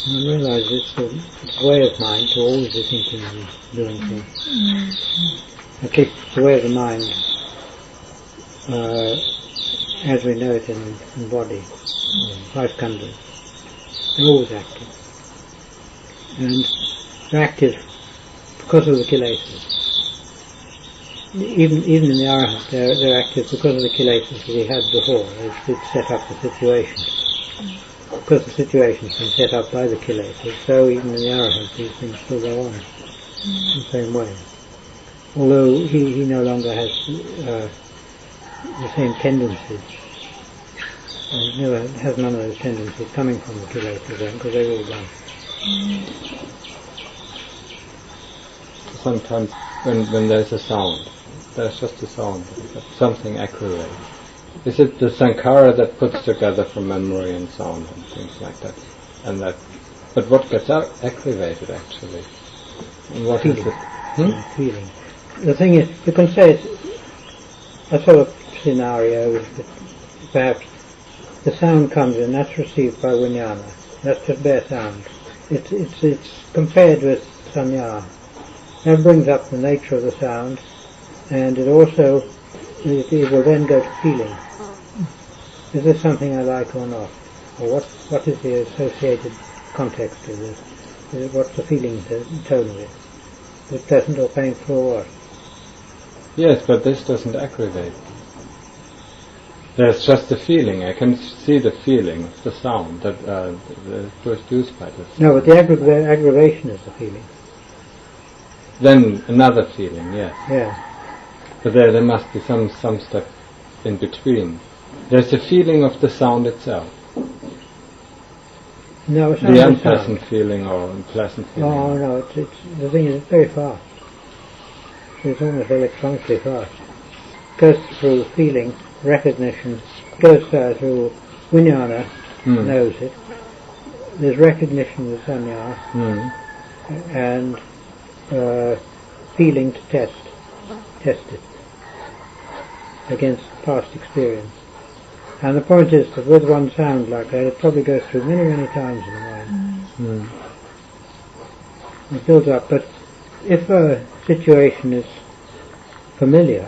I realise it's a way of mind to always be thinking and doing things. At least it's the way of the mind as we know it in body, 5 khandhas. They're always active. And they're active because of the kilesas. Even in the arahant, they're active because of the kilesas that he had before. It's set up the situation. Because the situation's been set up by the kilesas, so even in the arahant these things still go on in the same way. Although he no longer has the same tendencies. He never has none of those tendencies coming from the kilesas then, because they're all gone. Sometimes when there's a sound, there's just a sound, but something aggravates. Is it the sankhara that puts together from memory and sound and things like that? But what gets aggravated actually? And what feeling. is it? Feeling. The thing is, you can say it's a sort of scenario that perhaps the sound comes in, that's received by vijnana. That's just bare sound. It's compared with sanya. That brings up the nature of the sound, and it also it will then go to feeling. Is this something I like or not? Or what is the associated context of this? What's the feeling tone of it? Is it pleasant or painful or what? Yes, but this doesn't aggravate. There's just the feeling. I can see the feeling, the sound that produced by this. No, but the aggravation is the feeling. Then another feeling, yes. Yeah. But there must be some step in between. There's the feeling of the sound itself. No, it's not the unpleasant feeling or pleasant feeling. Oh no, it's the thing is it's very fast. It's almost electronically fast. It goes through feeling, recognition, goes through vijnana, knows it. There's recognition with sanya, and feeling to test it against past experience. And the point is that with one sound like that, it probably goes through many, many times in the mind. It builds up, but if a situation is familiar,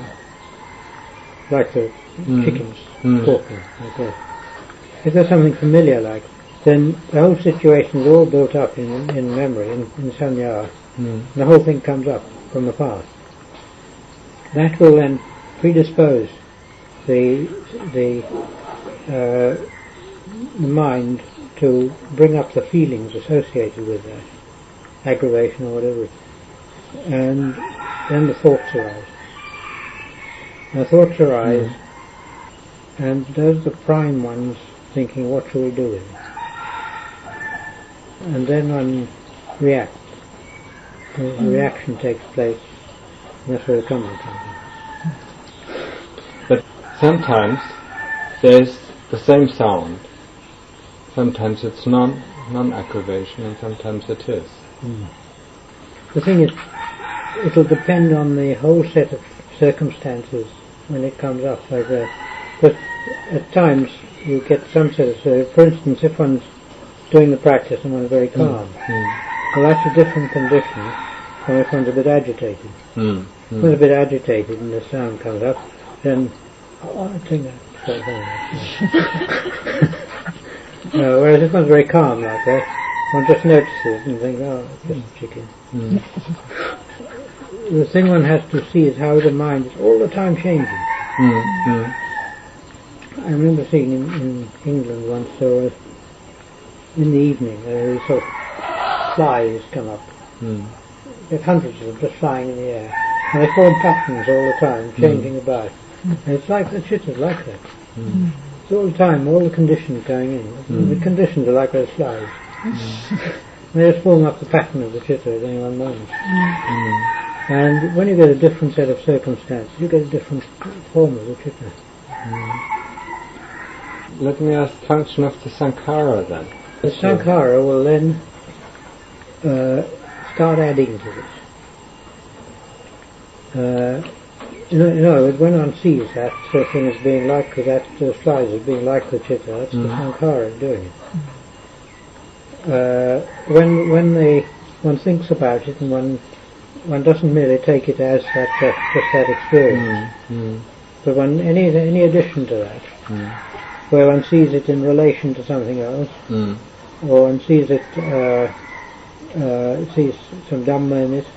like the chickens talking, like that, if there's something familiar like, then the whole situation is all built up in memory, in sanya, and the whole thing comes up from the past. That will then predispose the mind to bring up the feelings associated with that, aggravation or whatever it is. And then the thoughts arise. And the thoughts arise, and those are the prime ones thinking, what shall we do with it? And then one reacts. The reaction takes place, and that's where the coming comes in. But sometimes there's the same sound. Sometimes it's non-aggravation, and sometimes it is. The thing is, it'll depend on the whole set of circumstances when it comes up like that. But at times you get some sort of, for instance, if one's doing the practice and one's very calm, well, that's a different condition from if one's a bit agitated. If one's a bit agitated and the sound comes up, then I think that's whereas if one's very calm like that, one just notices and thinks, oh, it's just a chicken. The thing one has to see is how the mind is all the time changing. I remember seeing in England once, so in the evening, sort of flies come up. There's hundreds of them just flying in the air, and they form patterns all the time, changing about. And it's like the chitter's like that. It's all the time, all the conditions going in. The conditions are like those flies. They just form up the pattern of the chitter at any one moment. And when you get a different set of circumstances, you get a different form of the chitter. Let me ask the function of the sankhara then. The sankhara will then start adding to this. When one sees that thing as being like that, flies as being like the chitta, that's the sankhara doing it. when one thinks about it, and one doesn't merely take it as just that experience, but any addition to that, where one sees it in relation to something else, or one sees it sees some Dhamma in it,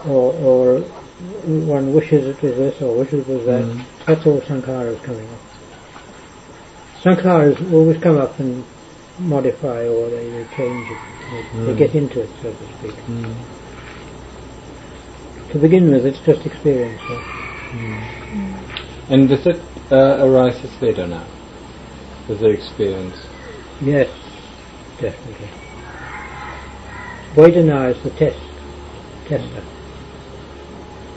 or one wishes it was this or wishes it was that. That's all sankharas coming up. Sankharas always come up and modify, or they change it. They get into it, so to speak. To begin with, it's just experience. And does it arise as Vedana? Does it experience? Yes, definitely. Vedana is the tester.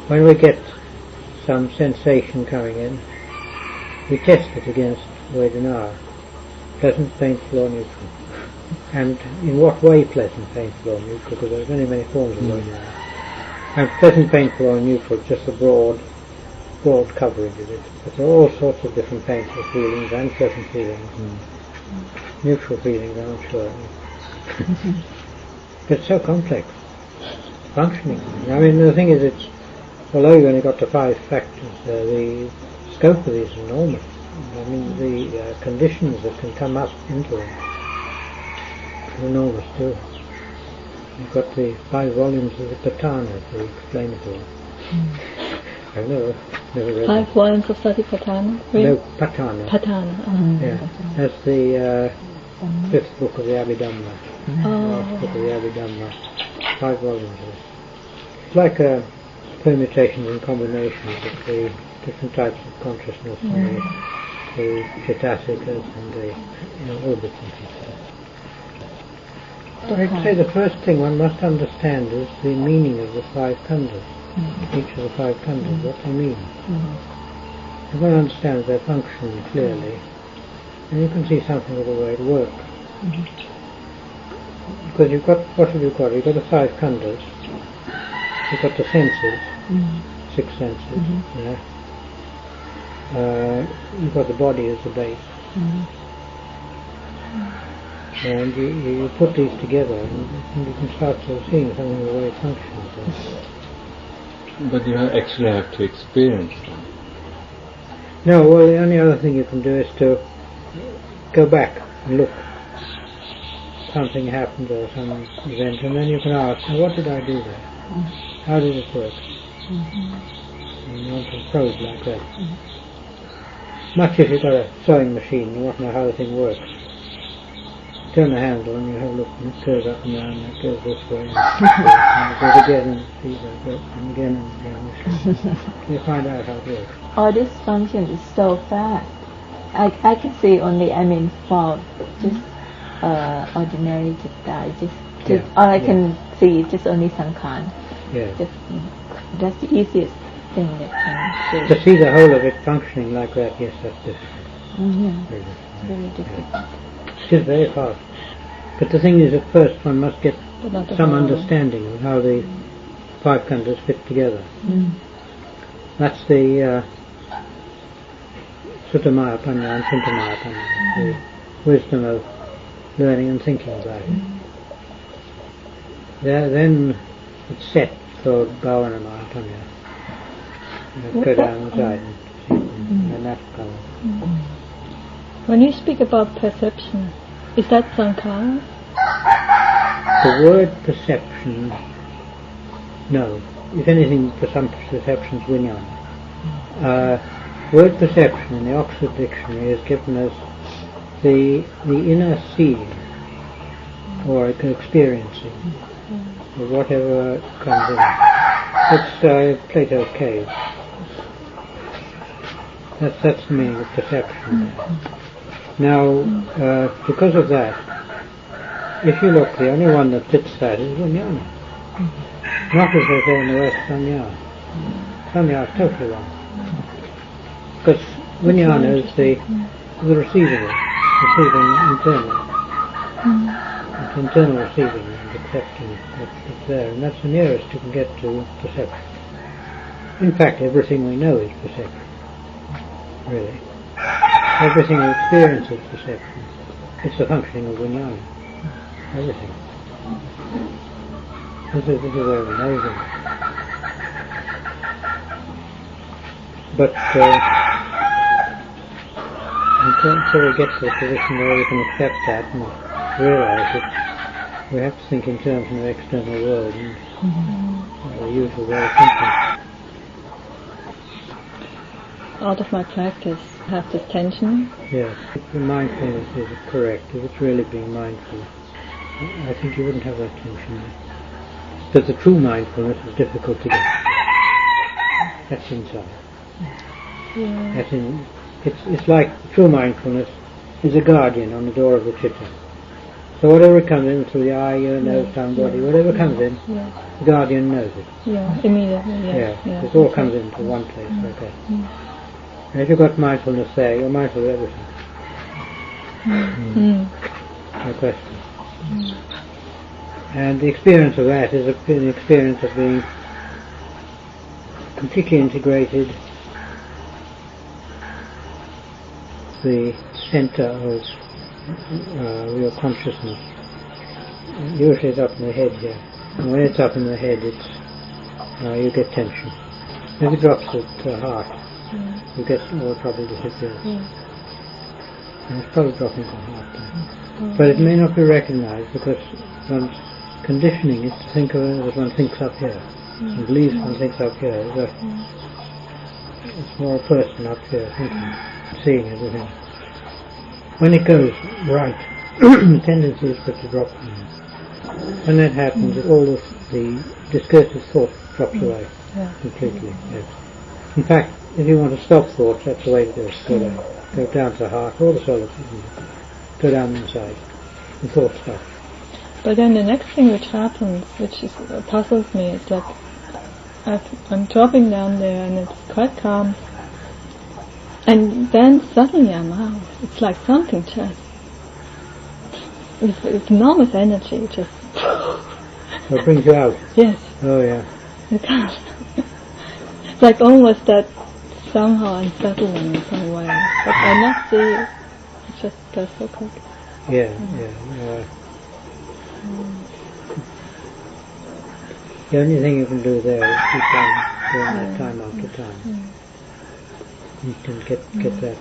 When we get some sensation coming in, we test it against Vedana, pleasant, painful or neutral. And in what way pleasant, painful or neutral, because there are many forms of Vedana. And pleasant, painful or neutral, just a broad coverage of it. But there are all sorts of different painful feelings and pleasant feelings. Neutral feelings, I'm not sure. It's so complex. Functioning. I mean, the thing is, although you've only got the 5 factors, the scope of these is enormous. I mean, the conditions that can come up into them are enormous too. You've got the 5 volumes of the Pañña to explain it all. I've never read 5 volumes of Satipatthana? Really? No, Pañña. Pañña. Yeah. That's the 5th book of the Abhidhamma. Last book of the Abhidhamma. 5 volumes of it. It's like permutations and combinations of the different types of consciousness, and the cetasikas and the all bits and pieces. I'd say the first thing one must understand is the meaning of the 5 khandhas. Each of the 5 khandhas, what they mean. If one understands their function clearly, then you can see something of the way it works. Because you've got, what have you got? You've got the 5 khandhas, you've got the senses, 6 senses, you've got the body as the base. And you put these together and you can start sort of seeing something of the way it functions. But you actually have to experience them. No, well, the only other thing you can do is to go back and look. Something happened or some event, and then you can ask, what did I do there? How did it work? And you want to probe like that. Much if you've got a sewing machine, you want to know how the thing works. Turn the handle and you have a look, and it goes up and down, and it goes this way, and it goes again, and it goes up, and again, and again. You find out how it works. All this function is so fast. I can see only, for just ordinary citta, just all I can see is just only sankhara. Yeah. That's the easiest thing that can do. To see the whole of it functioning like that, yes, that's difficult. Very difficult. It is very fast. But the thing is, at first one must get some understanding of how the 5 khandhas fit together. That's the Suttamaya Pañña and Chintamaya Pañña, the wisdom of learning and thinking about it. Then it's set for Bhavanamaya Pañña. Go down inside and see, and that's coming. When you speak about perception, is that sankhara? The word perception, no. If anything, for some perceptions, vijnana. Word perception in the Oxford Dictionary has given us the inner seeing or experiencing of whatever comes in. It's Plato's cave. That's the meaning of perception. Now, because of that, if you look, the only one that fits that is vijnana. Not as they say in the West, sanya. Sanya is totally wrong. Because vijnana is the receiving internal. It's internal receiving and accepting that's there, and that's the nearest you can get to perception. In fact, everything we know is perception. Really. Everything we experience is perception. It's the functioning of vijnana. everything. This is very amazing. But until we get to a position where we can accept that and realize that we have to think in terms of the external world and the usual way of thinking. Out of my practice, I have this tension. Yes, if the mindfulness is correct, if it's really being mindful, I think you wouldn't have that tension. But the true mindfulness is difficult to get. That's inside. Yeah. That's in. It's like true mindfulness is a guardian on the door of the chitta. So whatever comes in through the eye, ear, nose, tongue, body, whatever comes in, the guardian knows it. Yeah, immediately. Yeah, it all comes into one place like that. And if you've got mindfulness there, you're mindful of everything. No question. And the experience of that is an experience of being completely integrated, the center of your consciousness. Usually it's up in the head here. And when it's up in the head, it's you get tension. If it drops at the heart, you get all trouble disappears. And it's probably dropping to the heart then. But it may not be recognized because one's conditioning is to think of it as one thinks up here. And believes one thinks up here. It's a small person up here thinking, seeing everything. When it goes right, the tendency is for it to drop. When that happens, all the discursive thought drops away completely. Yes. In fact, if you want to stop thoughts, that's the way to do it. Go down to the heart, all the solitude, go down inside, and thoughts stop. But then the next thing which happens, which puzzles me, is like I'm dropping down there and it's quite calm. And then suddenly I'm out. It's like something just, with enormous energy, just... So it brings you out? Yes. Oh yeah. You can't. It's like almost that somehow unsettling in some way. But I not see it. It just goes so quick. Yeah. The only thing you can do there is keep on doing that time after time. You can get that.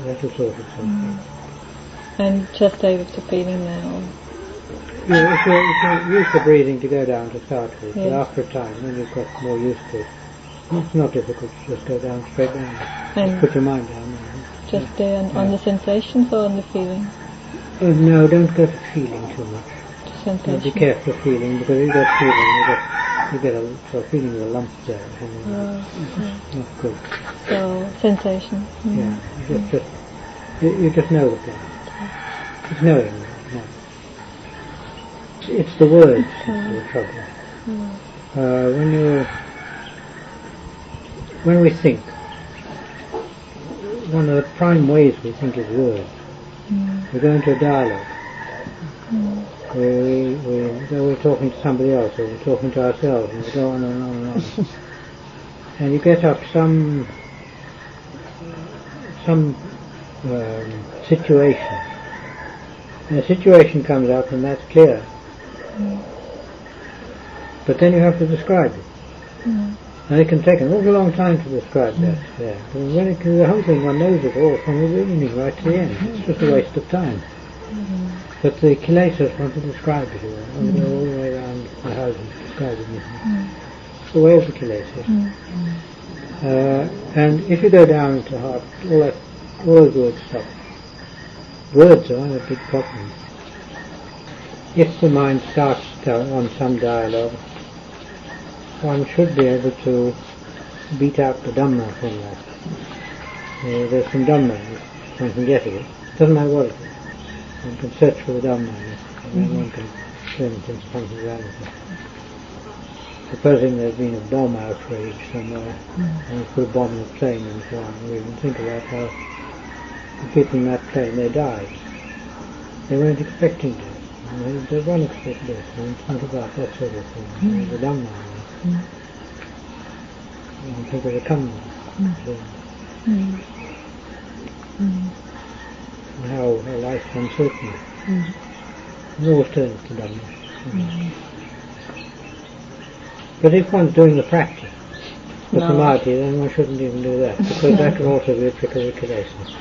That'll sort itself out. And just stay with the feeling now. Yeah, if you use the breathing to go down to start with, but after a time, when you've got more used to it, it's not difficult to just go down straight down. Just put your mind down. Just stay on the sensations or on the feeling? Oh, no, don't go to feeling too much. Sensation. Be careful of feeling, because if you got feeling, you get a feeling of a lump there. It's not good. So, sensation. Yeah, you just know the place. It's knowing. No. It's the words that's the trouble. When we think, one of the prime ways we think is words. We go into a dialogue. We're talking to somebody else, or we're talking to ourselves, and we go on and on and on. And you get up some situation. And a situation comes up, and that's clear. But then you have to describe it. And it can take an awful long time to describe that. Yeah. But when the whole thing, one knows it all from the beginning right to the end. It's just a waste of time. But the kilesas want to describe it all. They go all the way around the houses describing it. It's the way of the kilesas. And if you go down into the heart, all those words stop. Words are a big problem. If the mind starts on some dialogue, one should be able to beat out the Dhamma from that. There's some Dhamma, one can get it. Doesn't matter what it is. One can search for the Dhamma, and then one can turn it into something reality. Supposing there's been a bomb outrage somewhere, and we put a bomb in a plane and so on, we can think about how the people in that plane, they died. They weren't expecting death. They weren't expecting death. And think about that sort of thing. The Dhamma. And think of the Khandhas. And how life's uncertain. It always turns to Dhamma. But if one's doing the practice, the samadhi, then one shouldn't even do that, because that can also be a trick of the kilesa.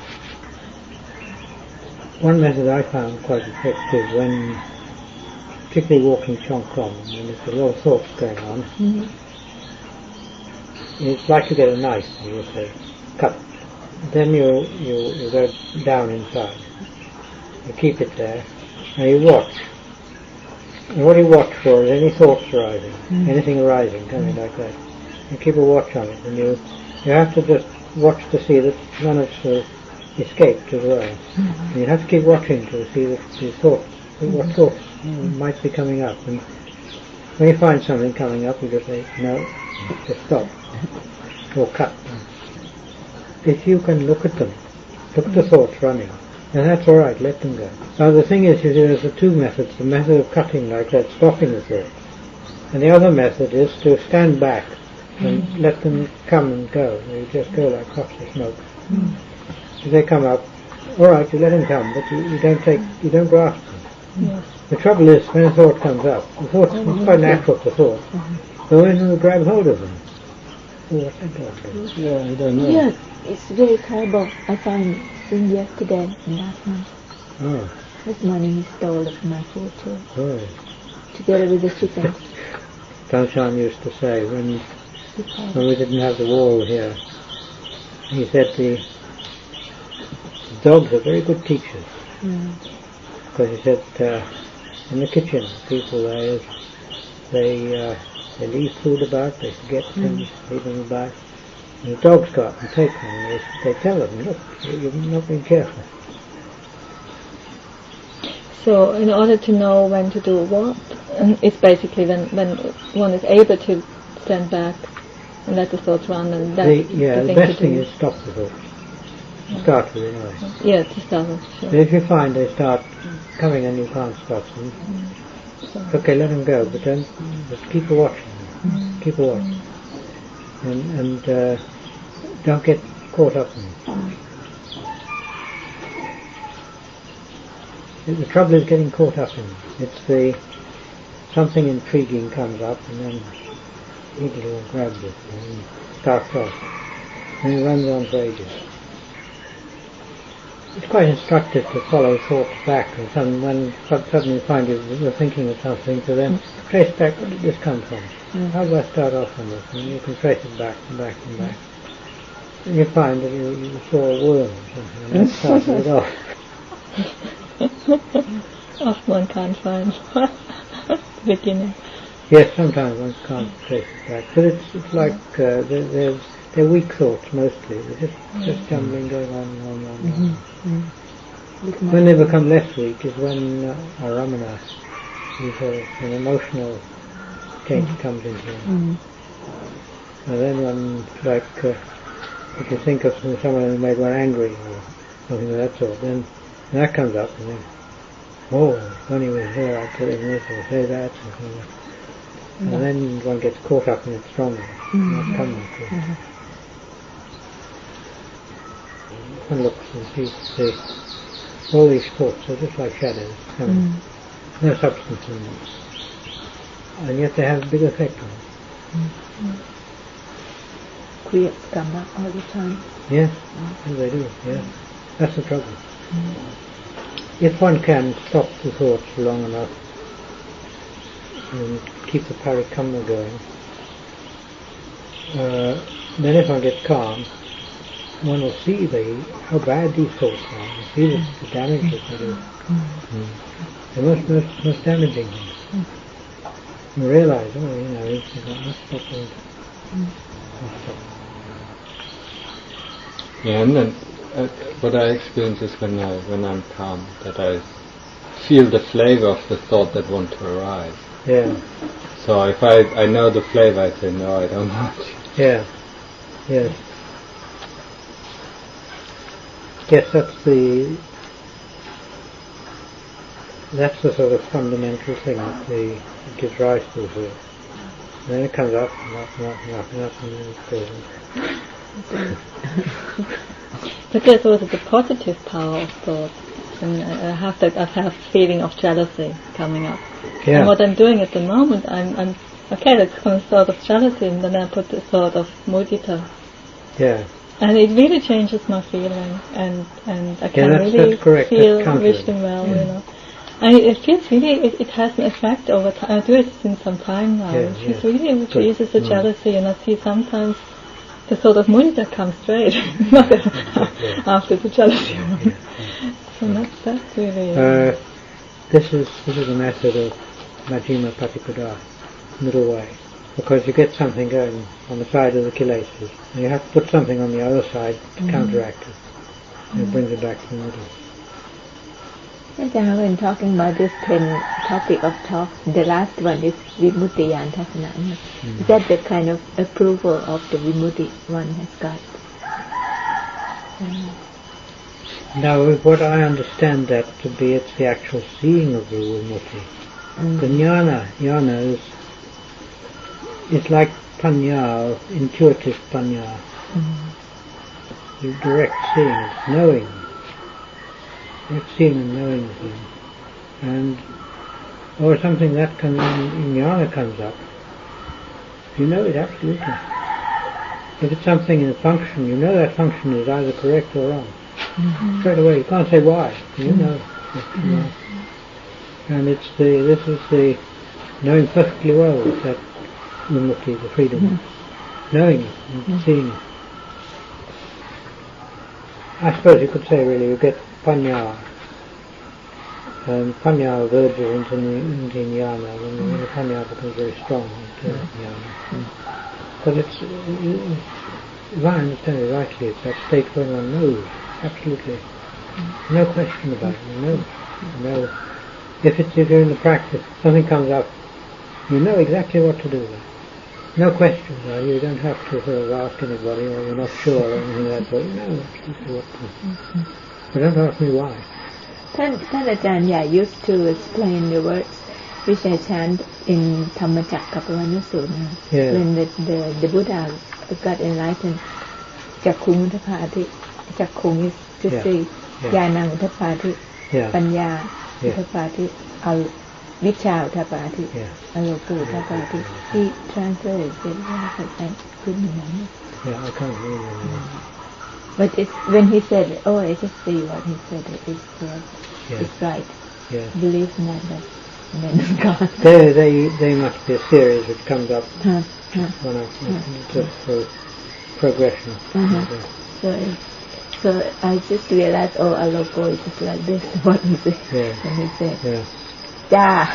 One method I found quite effective when, particularly walking Chongkong, when there's a lot of thoughts going on, it's like you get a knife and you say, cut. Then you go down inside. You keep it there, and you watch. And what you watch for is any thoughts arising, anything arising, coming like that. You keep a watch on it, and you have to just watch to see that none of it's escaped as well. And you have to keep watching to see that the thoughts, what thoughts might be coming up. And when you find something coming up, you just say, no, just stop, or cut them. If you can look at them, look at the thoughts running, and that's all right, let them go. Now the thing is, you see, there's the two methods. The method of cutting like that, stopping the thoughts. And the other method is to stand back and let them come and go. You just go like puffs of smoke. If they come up, all right, you let them come, but you don't grasp them. Yes. The trouble is, when a thought comes up, the thought is quite natural to thought, but when you grab hold of them, what's that thought? Yeah, I don't know. Yes, it's very terrible. I found since yesterday and last night. Oh, This morning he stole my food too, right. together with the chickens. Ajahn used to say, when we didn't have the wall here, he said the dogs are very good teachers. Because he said in the kitchen, people they leave food about, they forget things, leave them about. And the dogs go up and take them, and they tell them, look, you've not been careful. So in order to know when to do what, it's basically when one is able to stand back and let the thoughts run, and that's the best thing is stop the thoughts. Start with it anyway. Yeah, to start with, sure. But if you find they start coming and you can't stop them, okay, let them go, but then just keep watching them. Keep watching. And don't get caught up in it. The trouble is getting caught up in it. It's something intriguing comes up, and then immediately grabs it and starts off. And it runs on for ages. It's quite instructive to follow thoughts back, and when suddenly you find you're thinking of something, to then trace back, where did this come from? How do I start off on this? And you can trace it back and back and back. And you find that you saw a worm or something, and that started it off. Often one can't find the beginning. Yes, sometimes one can't trace it back, but it's like they're weak thoughts mostly. They're just jumbling, going on and on and on. When they become less weak is when a ramana, an emotional change comes into them. And then one, like, if you think of someone who made one angry or something of that sort, then that comes up, and then, oh, when he was there, I'd tell him this or say that, and then one gets caught up in it strongly. Not coming to it. One looks and sees all these thoughts are just like shadows coming. No substance in them. And yet they have a big effect on it. Creates karma all the time. Yes, they do, yes. That's the trouble. If one can stop the thoughts for long enough and keep the parikamma going, then if one gets calm, one will see how bad these thoughts are, and see the damage that they do. The most damaging things. And realize, I must stop doing it. Yeah, and then what I experience is when I'm calm, that I feel the flavor of the thought that want to arise. Yeah. So if I know the flavor, I say, no, I don't want it. Yeah. Yes. Yes, that's the sort of fundamental thing that gives rise to the thought. Then it comes up and up and up and up and up, and then it goes. But there's also the positive power of thought. and I have that feeling of jealousy coming up. Yeah. And what I'm doing at the moment, I'm okay, that's kind of thought of jealousy, and then I put the thought of mudita. Yeah. And it really changes my feeling, and I can that's really correct. feel That's Vishnu well, you know. And it feels really, it has an effect over time. I do it since some time now. Yeah, It really reduces the Mm. jealousy, and I see sometimes the thought of mudita comes straight, not after the jealousy. So that's really... This is the method of Majjhima Patipada, middle way, because you get something going on the side of the kilesas, and you have to put something on the other side to counteract it, and it brings it back to the middle. Ajahn, when talking about this 10 topic of talk, the last one is Vimuttiyan Tasana. Is that the kind of approval of the Vimutti one has got? Now, what I understand that to be, it's the actual seeing of the Vimutti. The jnana is, it's like Pañña, intuitive Pañña. You direct seeing, it's knowing. Direct seeing and knowing things. And, or something that comes in jnana comes up, you know it absolutely. If it's something in a function, you know that function is either correct or wrong. Straight away, you can't say why, you know. And this is the knowing perfectly well that Vimutti, the freedom, knowing it and seeing it. I suppose you could say really you get Pañña, and Pañña verges into jnana, when the Pañña becomes very strong into jnana. But it's, if I understand it rightly, it's that state where one knows, absolutely. No question about it, you know. If you're in the practice, something comes up, you know exactly what to do with it. No question, you don't have to sort of ask anybody, or you're not sure or anything like that, you know exactly what to do. But don't ask me why.ท่านอาจารย์ใหญ่ used to explain the words which I chant in Dhammacakkappavattana. When the Buddha got enlightened, Cakkung Uttapati, Cakkung is to see, Jnanang Uttapati, Pañña Uttapati, Vichā Uttapati, Aloka Uttapati. He translated it, I couldn't remember. Yeah, I can't remember. But when he said, I just see what he said, it's correct, it's right. Believe in that, and then it's gone. They must be a series which comes up one after progression. So I just realized, Aloko is just like this, what he said. And he said, Ja,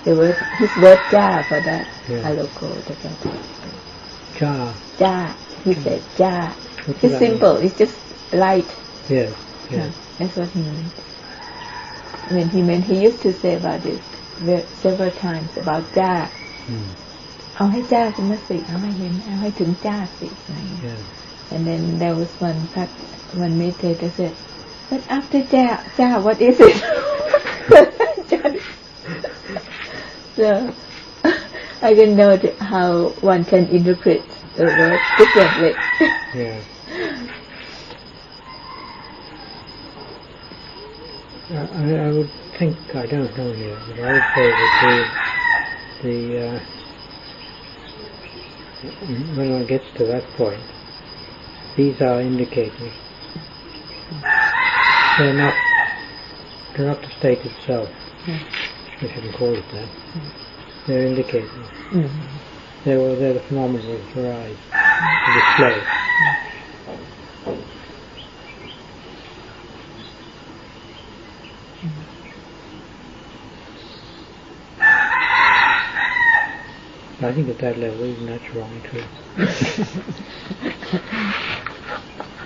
his word Ja for that, Aloko. Ja, he said Ja. It's simple, it's just light. Yes. That's what he meant. When he used to say about this several times about Ja. เอาให้จ้าขึ้นมาสิเอาให้เห็นเอาให้ถึงจ้าสิ And then there was one meditator said, but after Ja, what is it? So I can know how one can interpret the word differently. I would think, I don't know here, but I would say that when one gets to that point, these are indicators. They're not the state itself. We shouldn't call it that. They're indicators. They're the phenomena that arise, the display. I think at that level, even that's wrong too.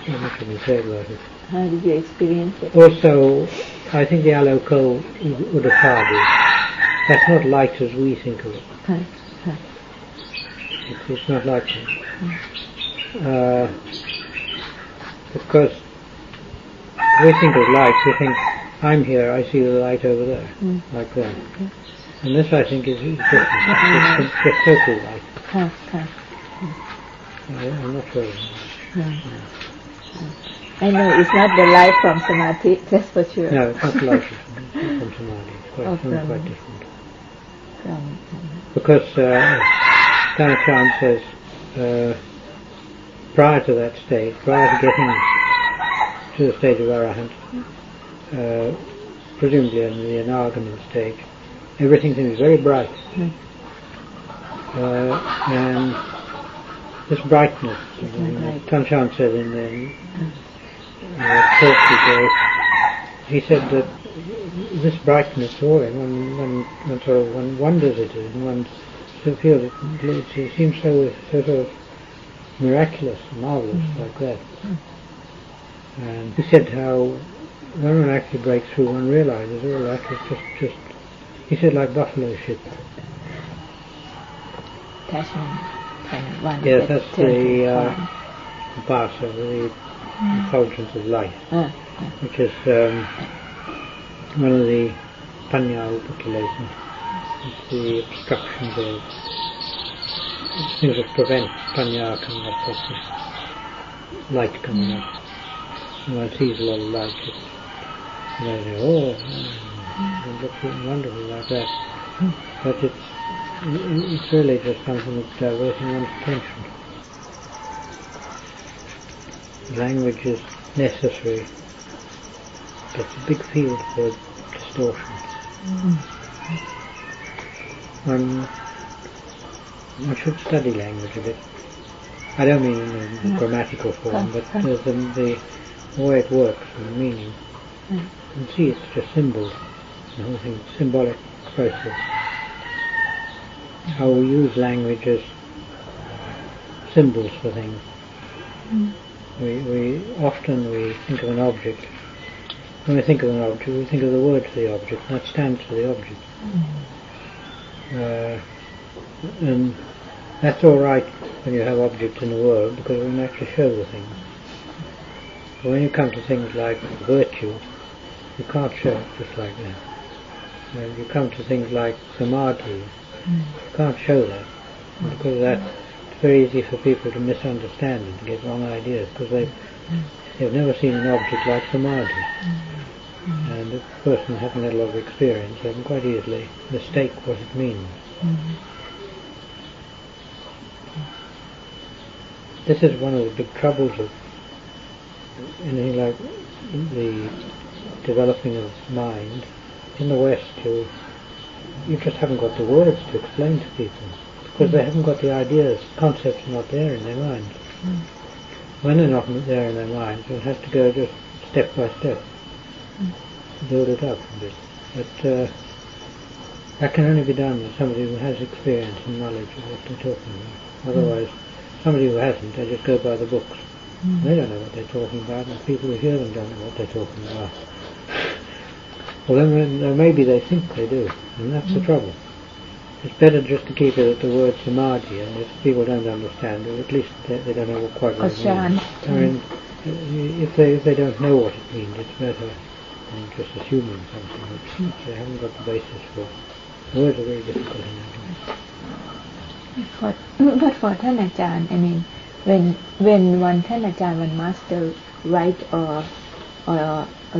Not much I can say about it. How did you experience it? Also, I think the aloko uddapadi, that's not light as we think of it. It's not like that. Because we think of light, we think, I'm here, I see the light over there, like that. And this, I think, is different. It's just total light. I'm not sure. I know it's not the light from samadhi, that's for sure. No, it's not light from samadhi. It's quite different. Because Ajahn says, prior to that stage, prior to getting to the stage of arahant, presumably in the anagami stage, everything seems very bright. And this brightness, Ajahn said in the talk he gave, he said that this brightness, one wonders at it, and one still feels it seems so sort of miraculous, marvelous, like that. And he said how when one actually breaks through, one realizes all that is just he said like buffalo shit. Yes, that's the pass of the effulgence of light, which is one of the Pañña calculations. It's the obstructions of things that prevent Pañña coming up, the light coming up. And one sees a lot of light, and they say, it looks wonderful like that. But it's really just something that's diverting one's attention. Language is necessary. It's a big field for distortion. One should study language a bit. I don't mean in grammatical form, but the way it works and the meaning. And see, it's just symbols. The whole thing, symbolic process. How we use language as symbols for things. We often think of an object. When we think of an object, we think of the word for the object, and that stands for the object. And that's all right when you have objects in the world, because we can actually show the things. But when you come to things like virtue, you can't show it just like that. When you come to things like samadhi, you can't show that. And because of that, it's very easy for people to misunderstand and to get wrong ideas, because they've never seen an object like samadhi. And if a person hasn't had a lot of experience, they can quite easily mistake what it means. This is one of the big troubles of anything like the developing of mind. In the West, you just haven't got the words to explain to people, because they haven't got the ideas, concepts are not there in their minds. When they're not there in their minds, one has to go just step by step to build it up a bit. But that can only be done with somebody who has experience and knowledge of what they're talking about. Otherwise, somebody who hasn't, they just go by the books. They don't know what they're talking about, and people who hear them don't know what they're talking about. Well, then maybe they think they do, and that's the trouble. It's better just to keep it at the word samadhi, and if people don't understand it, at least they don't know what quite what it means. I mean, if they don't know what it means, it's better than just assuming something which they haven't got the basis for. Words are very difficult in that way. But forท่านอาจารย์, I mean, when oneท่านอาจารย์, one master write or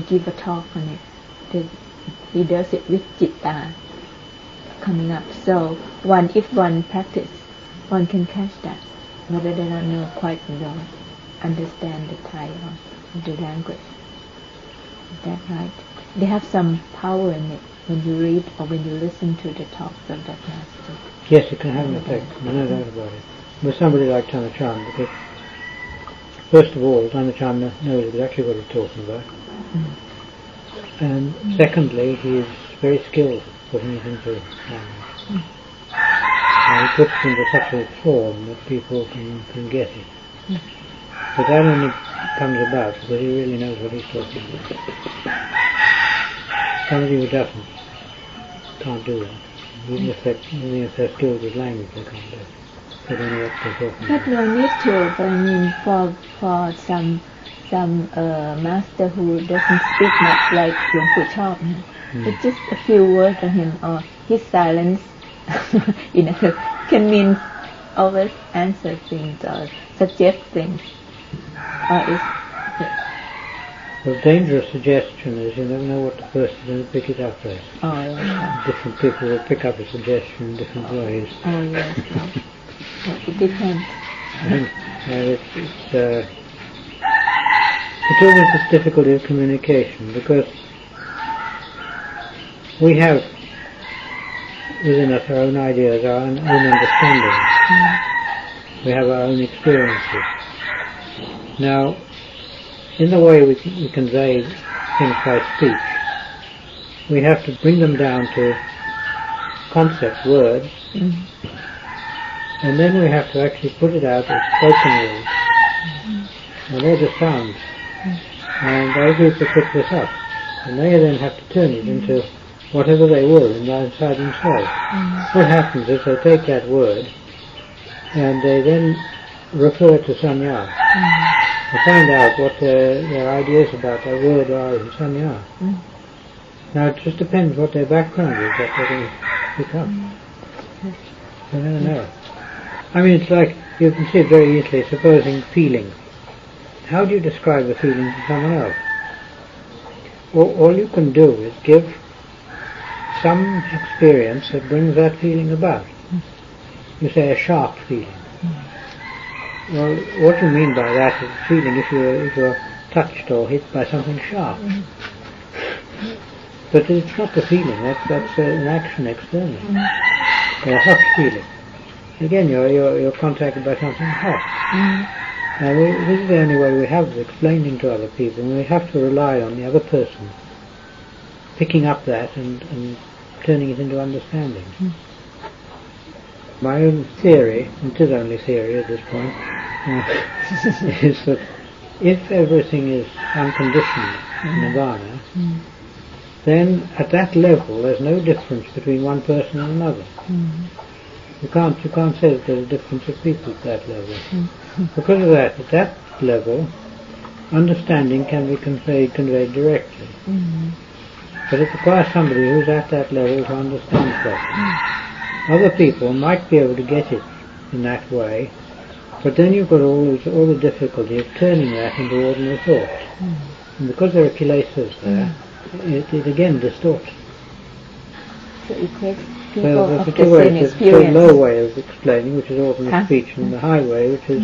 give a talk on it, he does it with citta coming up. So if one practice, one can catch that, whether they don't know quite well, understand the Thai or the language. Is that right? They have some power in it when you read or when you listen to the talks of that master. Yes, it can have an effect, no doubt about it. With somebody like Ajahn, because first of all, Ajahn knows exactly what he's talking about. And secondly, he is very skilled at putting it into language. And he puts it into such a form that people can get it. But that only comes about because he really knows what he's talking about. Somebody who doesn't can't do that. Even if they're skilled with language, they can't do it. They don't know what they're talking about. But no need to, but I mean, for some master who doesn't speak much like Luang Pu Chop, it's just a few words of him or his silence, can mean always answer things or suggest things. Or The dangerous suggestion is you never know what the person is going to pick it up as. Oh, yes. Different people will pick up a suggestion in different ways. Oh, yes. It depends. And it's always this difficulty of communication, because we have within us our own ideas, our own understandings. We have our own experiences. Now, in the way we convey things by speech, we have to bring them down to concept words, and then we have to actually put it out as spoken words. And they're just sounds. And our group will pick this up, and they then have to turn it into whatever they will inside themselves. What happens is they take that word and they then refer to sanya. They find out what their ideas about that word are in sanya. Now it just depends what their background is that they're going to pick up. I don't know. I mean, it's like, you can see it very easily, supposing feeling. How do you describe the feeling to someone else? Well, all you can do is give some experience that brings that feeling about. You say a sharp feeling. Well, what you mean by that is a feeling if you're touched or hit by something sharp. But it's not the feeling, that's an action external. Or a hot feeling. Again, you're contacted by something hot. Now, this is the only way we have of explaining to other people, and we have to rely on the other person picking up that and turning it into understanding. My own theory, and it is only theory at this point, is that if everything is unconditioned nirvana, then at that level there's no difference between one person and another. You can't say that there's a difference of people at that level. Because of that, at that level, understanding can be conveyed directly. But it requires somebody who's at that level to understand properly. Other people might be able to get it in that way, but then you've got all the difficulty of turning that into ordinary thought. And because there are kilesas there, it again distorts. So it takes So people there's of the the two same ways, the experience. low way of explaining, which is ordinary speech, and the high way, which is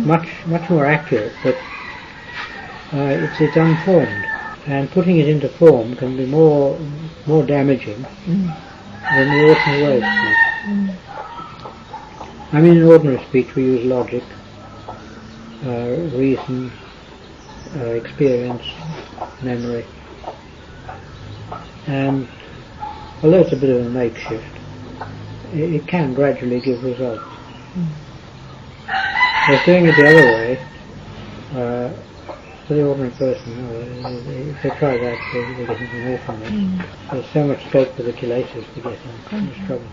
much more accurate, but it's unformed. And putting it into form can be more damaging than the ordinary way of speech. I mean, in ordinary speech we use logic, reason, experience, memory, and although it's a bit of a makeshift, it can gradually give results. But doing it the other way, for the ordinary person, if they try that, they get into more from it. There's so much scope for the kilesas to get in this trouble.